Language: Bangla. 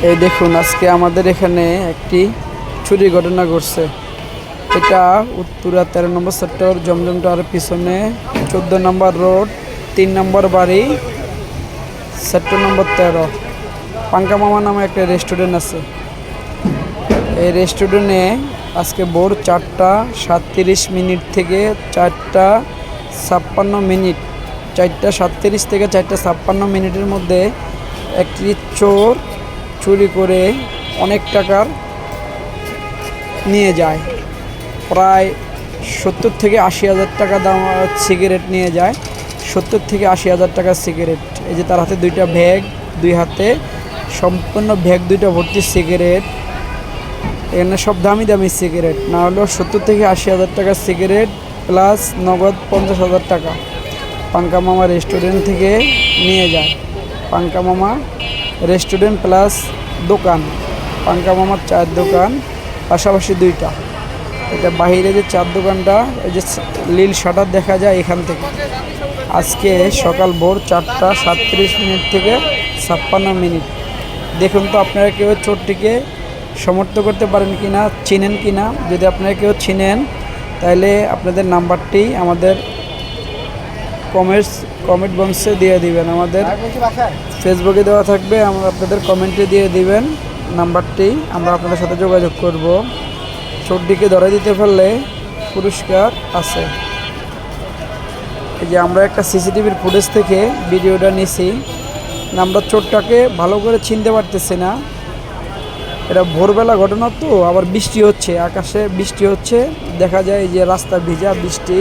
এই দেখুন, আজকে আমাদের এখানে একটি চুরি ঘটনা ঘটছে। এটা উত্তরা 13 নম্বর সেক্টর, জমজম টাওয়ারের পিছনে 14 নম্বর রোড, 3 নম্বর বাড়ি, সেক্টর নম্বর 13। পাঙ্কা মামা নামে একটা রেস্টুরেন্ট আছে। এই রেস্টুরেন্টে আজকে ভোর 4টা 37 থেকে 4টা 56 মিনিট, 4টা 37 থেকে 4টা 56 মিনিটের মধ্যে একটি চোর চুরি করে অনেক টাকার নিয়ে যায়। প্রায় 70 থেকে 80 হাজার টাকা দাম সিগারেট নিয়ে যায়। 70 থেকে 80 হাজার টাকার সিগারেট। এই যে তার হাতে দুইটা ব্যাগ, দুই হাতে সম্পূর্ণ ব্যাগ দুইটা ভর্তি সিগারেট। এখানে সব দামি দামি সিগারেট, না হলেও 70 থেকে 80 হাজার টাকার সিগারেট প্লাস নগদ 50 হাজার টাকা পাঙ্কা মামা রেস্টুরেন্ট থেকে নিয়ে যায়। পাঙ্কা মামা রেস্টুরেন্ট প্লাস দোকান, পাঙ্কা মামার চায়ের দোকান পাশাপাশি দুইটা। এটা বাহিরে যে চার দোকানটা, এই যে নীল শাটার দেখা যায় এখান থেকে। আজকে সকাল ভোর 4টা 37 মিনিট থেকে 56 মিনিট। দেখুন তো আপনারা কেউ চোরটিকে সমর্থ করতে পারেন কি না, চিনেন কি না। যদি আপনারা কেউ চিনেন তাহলে আপনাদের নাম্বারটি আমাদের কমেন্ট বক্সে দিয়ে দিবেন। আমাদের ফেসবুকে দেওয়া থাকবে, আমরা আপনাদের কমেন্টে দিয়ে দিবেন নাম্বারটি, আমরা আপনাদের সাথে যোগাযোগ করব। চোরটিকে ধরে দিতে পারলে পুরস্কার আছে। এই যে আমরা একটা সিসিটিভির ফুটেজ থেকে ভিডিওটা নিছি। আমরা চোরটাকে ভালো করে চিনতে পারতেছি না। এটা ভোরবেলা ঘটনা তো, আবার বৃষ্টি হচ্ছে, আকাশে বৃষ্টি হচ্ছে, দেখা যায় যে রাস্তা ভিজা বৃষ্টি।